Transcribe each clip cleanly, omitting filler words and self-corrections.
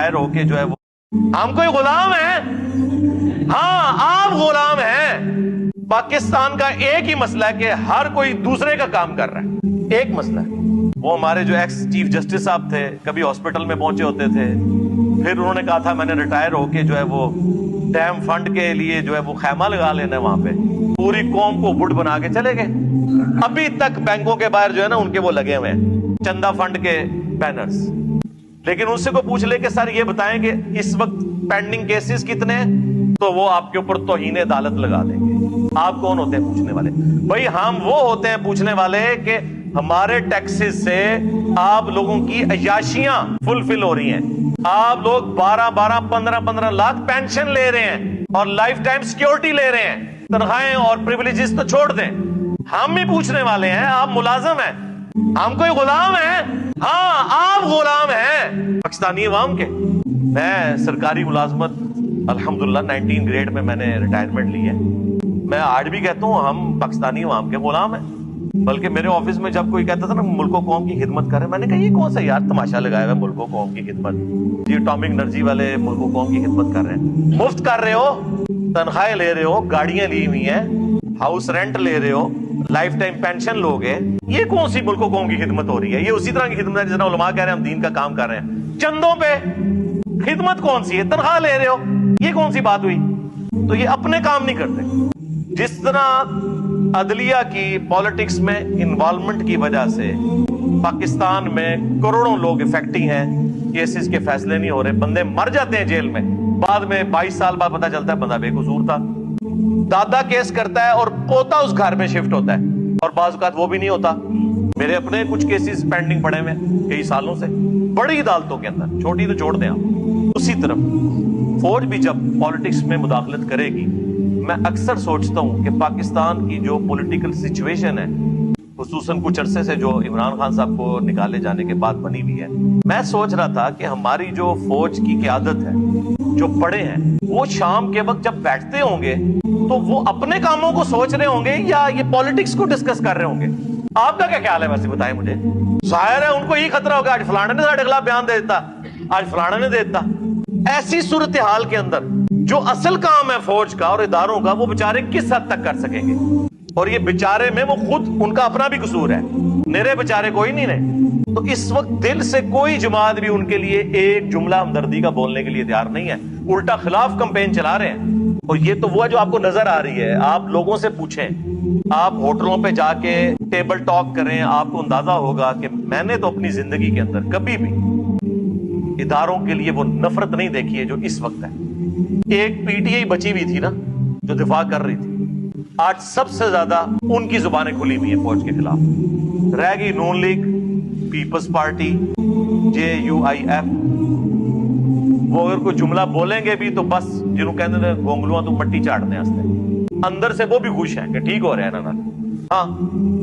होके जो है वो हम कोई गुलाम है। हाँ, आप गुलाम हैं। पाकिस्तान का एक ही मसला है कि हर कोई दूसरे का काम कर रहा है। एक मसला है, वो हमारे जो एक्स चीफ जस्टिस साहब थे, कभी हॉस्पिटल में पहुंचे होते थे, फिर उन्होंने कहा था मैंने रिटायर होके जो है वो डैम फंड के लिए जो है वो खैमा लगा लेना है, वहां पे पूरी कौम को बुढ़ बना के चले गए। अभी तक बैंकों के बाहर जो है ना उनके वो लगे हुए हैं चंदा फंड के बैनर्स। लेकिन उनसे को पूछ ले कि सर ये बताएं कि इस वक्त पेंडिंग केसेस कितने हैं, तो वो आपके ऊपर तौहीन अदालत लगा देंगे। आप कौन होते हैं पूछने वाले? भाई हम वो होते हैं पूछने वाले कि हमारे टैक्सेस से आप लोगों की अयाशियां फुलफिल हो रही हैं। आप लोग 12-12, 15-15 लाख पेंशन ले रहे हैं और लाइफ टाइम सिक्योरिटी ले रहे हैं। तनख्वाहें और प्रिविलेजेस तो छोड़ दें, हम भी पूछने वाले हैं। आप मुलाजिम हैं, हम कोई गुलाम है? हाँ, आप गुलाम हैं पाकिस्तानी अवाम के। मैं सरकारी मुलाजमत अल्हम्दुलिल्लाह 19 ग्रेड में मैंने रिटायरमेंट ली है। मैं आज भी कहता हूँ हम पाकिस्तानी अवाम के गुलाम हैं। बल्कि मेरे ऑफिस में जब कोई कहता था ना मुल्को कौम की खिदमत कर रहे हैं, मैंने कहा ये कौन सा यार तमाशा लगाया हुआ है मुल्को कौम की खिदमत। ये एटॉमिक एनर्जी वाले मुल्को कौम की खिदमत कर रहे हैं। मुफ्त कर रहे हो, तनख्वाहें ले रहे हो, गाड़ियां ली हुई हैं, हाउस रेंट ले रहे हो, लाइफ टाइम पेंशन लोगे। ये कौन सी मुल्को कौम की खिदमत हो रही है? ये उसी तरह की खिदमत है जितना उलमा कह रहे हैं हम दीन का काम कर रहे हैं। चंदों पे खिदमत कौन सी है? तनख्वाह ले रहे हो, ये कौन सी बात हुई? तो ये अपने काम नहीं करते। जिस तरह अदलिया की पॉलिटिक्स में इन्वॉल्वमेंट की वजह से पाकिस्तान में करोड़ों लोग इफेक्टिव हैं, केसेस के फैसले नहीं हो रहे, बंदे मर जाते हैं जेल में, बाद में 22 साल बाद पता चलता है बंदा बेकसूर था। दादा केस करता है और पोता उस घर में शिफ्ट होता है, और बाज़ औक़ात वो भी नहीं होता। मेरे अपने कुछ केसेस पेंडिंग पड़े हुए कई सालों से बड़ी अदालतों के अंदर, छोटी तो छोड़ दें आप। उसी तरफ फौज भी जब पॉलिटिक्स में मुदाखलत करेगी, मैं अक्सर सोचता हूं कि पाकिस्तान की जो पॉलिटिकल सिचुएशन है, खुसूसन कुछ अरसे से जो इमरान खान साहब को निकाले जाने के बाद बनी हुई है, मैं सोच रहा था कि हमारी जो फौज की क़यादत है, जो बड़े हैं, वो शाम के वक्त जब बैठते होंगे तो वो अपने कामों को सोच रहे होंगे या ये पॉलिटिक्स को डिस्कस कर रहे होंगे। आपका क्या ख्याल है? वैसे बताएं मुझे। जाहिर है उनको ही खतरा होगा आज फलाने ने साढ़े खिलाफ बयान दे देता, आज फलाना ने दे देता। ऐसी सूरत हाल के अंदर जो असल काम है फौज का और इदारों का, वो बेचारे किस हद तक कर सकेंगे? और ये बेचारे में वो खुद उनका अपना भी कसूर है, मेरे बेचारे कोई नहीं रहे। तो इस वक्त दिल से कोई जमात भी उनके लिए एक जुमला हमदर्दी का बोलने के लिए तैयार नहीं है, उल्टा खिलाफ कैंपेन चला रहे हैं। और ये तो वो है जो आपको नजर आ रही है। आप लोगों से पूछें, आप होटलों पे जाके टेबल टॉक करें, आपको अंदाजा होगा कि मैंने तो अपनी जिंदगी के अंदर कभी भी इदारों के लिए वो नफरत नहीं देखी है जो इस वक्त है। एक पीटीआई बची हुई थी ना जो दिफा कर रही थी, आज सबसे ज्यादा उनकी जुबानें खुली हुई है फौज के खिलाफ। रह गई नून लीग, पीपल्स पार्टी, JUIF। वो अगर कोई जुमला बोलेंगे भी तो बस जिन्हों कहते गोंगलुआ तो मट्टी चाटने हंसते, अंदर से वो भी खुश है कि ठीक हो रहा है ना। हाँ,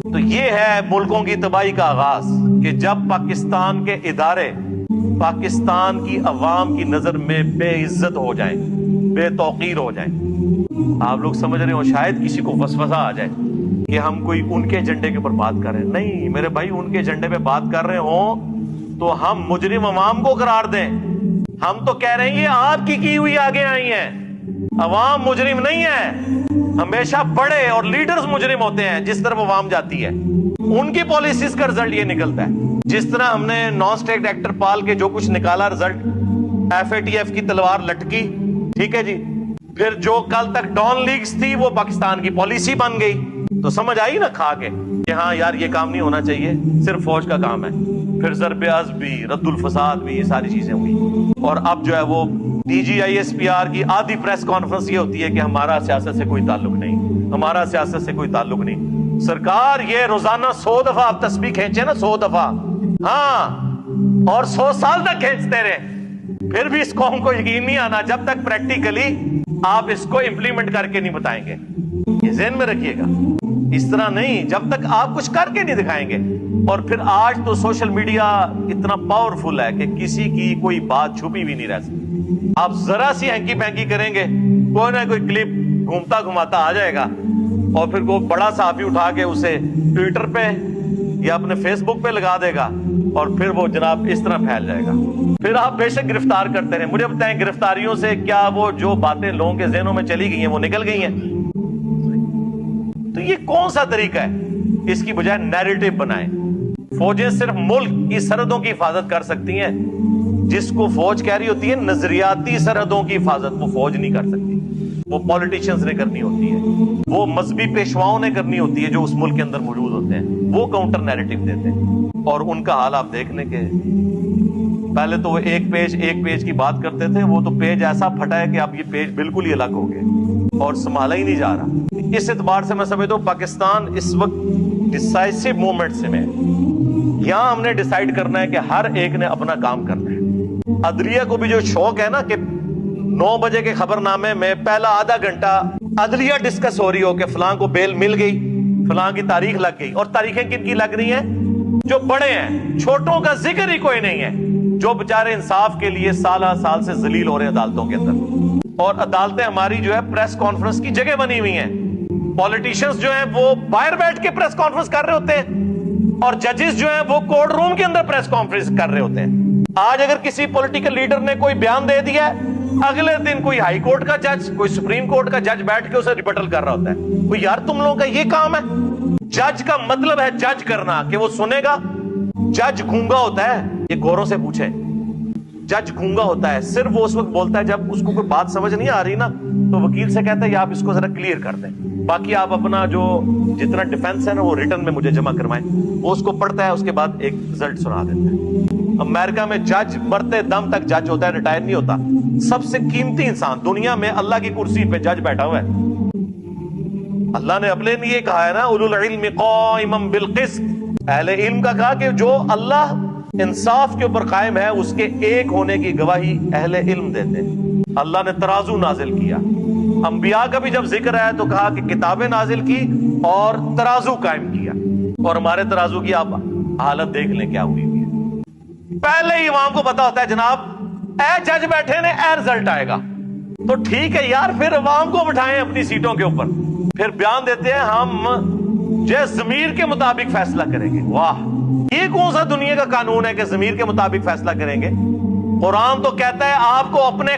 तो ये है मुल्कों की तबाही का आगाज कि जब पाकिस्तान के इदारे पाकिस्तान की अवाम की नजर में बेइज्जत हो जाएं, बेतौकीर हो जाएं। आप लोग समझ रहे हो, शायद किसी को वसवसा आ जाए कि हम कोई उनके एजेंडे के ऊपर बात कर रहे हैं। नहीं मेरे भाई, उनके एजेंडे पे बात कर रहे हो तो हम मुजरिम अवाम को करार दें। हम तो कह रहे हैं ये आपकी की हुई आगे आई हैं, अवाम मुजरिम नहीं है। हमेशा बड़े और लीडर्स मुजरिम होते हैं जिस तरफ अवाम जाती है, उनकी पॉलिसीज का रिजल्ट ये निकलता है। जिस तरह हमने नॉन स्टेट एक्टर पाल के जो कुछ निकाला रिजल्ट, FATF की तलवार लटकी, ठीक है जी। फिर जो कल तक डॉन लीग्स थी वो पाकिस्तान की पॉलिसी बन गई। तो समझ आई ना खा के कि हाँ यार ये काम नहीं होना चाहिए, सिर्फ फौज का काम है। फिर ज़रब-ए-अज़्ब भी, रद्दुल फसाद भी, ये सारी चीजें हुई। और अब जो है वो DGI-SPR की आधी प्रेस कॉन्फ्रेंस ये होती है कि हमारा सियासत से कोई ताल्लुक नहीं, हमारा सियासत से कोई ताल्लुक नहीं। सरकार ये रोजाना 100 दफा आप तस्बीह खींचे ना, 100 दफा, हाँ, और 100 साल तक खींचते रहे, फिर भी इस कौम को यकीन नहीं आना जब तक प्रैक्टिकली आप इसको इंप्लीमेंट करके नहीं बताएंगे। ये ज़हन में रखिएगा, इस तरह नहीं, जब तक आप कुछ करके नहीं दिखाएंगे। और फिर आज तो सोशल मीडिया इतना पावरफुल है कि किसी की कोई बात छुपी भी नहीं रह सकती। आप जरा सी हैंकी पैंकी करेंगे, कोई ना कोई क्लिप घूमता घुमाता आ जाएगा, और फिर वो बड़ा साहबी उठा के उसे ट्विटर पे या अपने फेसबुक पे लगा देगा اور پھر وہ جناب اس طرح پھیل جائے گا. پھر آپ بے شک گرفتار کرتے رہیں. مجھے بتائیں گرفتاریوں سے کیا وہ جو باتیں لوگوں کے ذہنوں میں چلی گئی ہیں وہ نکل گئی ہیں؟ تو یہ کون سا طریقہ ہے؟ اس کی بجائے نیریٹو بنائیں. فوجیں صرف ملک کی سرحدوں کی حفاظت کر سکتی ہیں. جس کو فوج کہہ رہی ہوتی ہے نظریاتی سرحدوں کی حفاظت، وہ فوج نہیں کر سکتی. وہ پولیٹیشنز نے کرنی ہوتی ہے، وہ مذہبی پیشواؤں نے کرنی ہوتی ہے جو اس ملک کے اندر موجود ہوتے ہیں. وہ کاؤنٹر نیریٹو دیتے ہیں. اور ان کا حال آپ دیکھ لیں کہ پہلے تو وہ ایک پیج کی بات کرتے تھے، وہ تو پیج ایسا پھٹا ہے کہ اب یہ پیج بالکل ہی الگ ہو گئے اور سنبھالا ہی نہیں جا رہا. اس اعتبار سے میں سمجھتا ہوں پاکستان اس وقت ڈیسائسو مومنٹ سے میں یہاں ہم نے ڈیسائیڈ کرنا ہے کہ ہر ایک نے اپنا کام کرنا ہے. عدلیہ کو بھی جو شوق ہے نا کہ 9 بجے کے خبر نامے میں پہلا آدھا گھنٹہ عدلیہ ڈسکس ہو رہی ہو کہ فلاں کو بیل مل گئی، فلاں کی تاریخ لگ گئی. اور تاریخیں کن کی لگ رہی ہیں؟ جو بڑے ہیں. چھوٹوں کا ذکر ہی کوئی نہیں ہے جو بےچارے انصاف کے لیے سالہ سال سے ذلیل ہو رہے ہیں عدالتوں کے اندر. اور عدالتیں ہماری جو ہے پریس کانفرنس کی جگہ بنی ہوئی ہیں. پولیٹیشنز جو ہیں وہ باہر بیٹھ کے پریس کانفرنس کر رہے ہوتے ہیں اور ججز جو ہیں وہ کورٹ روم کے اندر پریس کانفرنس کر رہے ہوتے ہیں. آج اگر کسی پولیٹیکل لیڈر نے کوئی بیان دے دیا ہے، اگلے دن کوئی ہائی کورٹ کا جج، کوئی سپریم کورٹ کا جج بیٹھ کے اسے ریبٹل کر رہا ہوتا ہے. وہ یار تم لوگوں کا یہ کام ہے؟ جج کا مطلب ہے جج کرنا، کہ وہ سنے گا. جج گونگا ہوتا ہے، یہ گوروں سے پوچھیں. جج گونگا ہوتا ہے، صرف وہ اس وقت بولتا ہے جب اس کو کوئی بات سمجھ نہیں آ رہی نا تو وکیل سے کہتا ہے یہ آپ اس کو ذرا کلیئر کر دیں. باقی آپ اپنا جو جتنا ڈیفنس ہے نا وہ ریٹن میں مجھے جمع کروائیں. وہ اس کو پڑھتا ہے، اس کے بعد ایک رزلٹ سنا دیتا ہے. امریکہ میں جج مرتے دم تک جج ہوتا ہے، ریٹائر نہیں ہوتا. سب سے قیمتی انسان دنیا میں اللہ کی کرسی پہ جج بیٹھا ہوا ہے. اللہ نے اپنے لیے کہا ہے نا اولو العلم قائما بالقسط. اہل علم کا کہا کہ جو اللہ انصاف کے اوپر قائم ہے اس کے ایک ہونے کی گواہی اہل علم دیتے ہیں. اللہ نے ترازو نازل کیا. انبیاء کا بھی جب ذکر آیا تو کہا کہ کتابیں نازل کی اور ترازو قائم کیا. اور ہمارے ترازو کی آپ حالت دیکھ لیں کیا ہوئی ہوئی ہے. پہلے ہی عوام کو پتا ہوتا ہے جناب اے جج بیٹھے نے اے رزلٹ آئے گا. تو ٹھیک ہے یار، پھر عوام کو بٹھائیں اپنی سیٹوں کے اوپر. پھر بیان دیتے ہیں ہم جو ضمیر کے مطابق فیصلہ کریں گے. واہ، یہ کون سا دنیا کا قانون ہے کہ ضمیر کے مطابق فیصلہ کریں گے؟ قرآن تو کہتا ہے آپ کو اپنے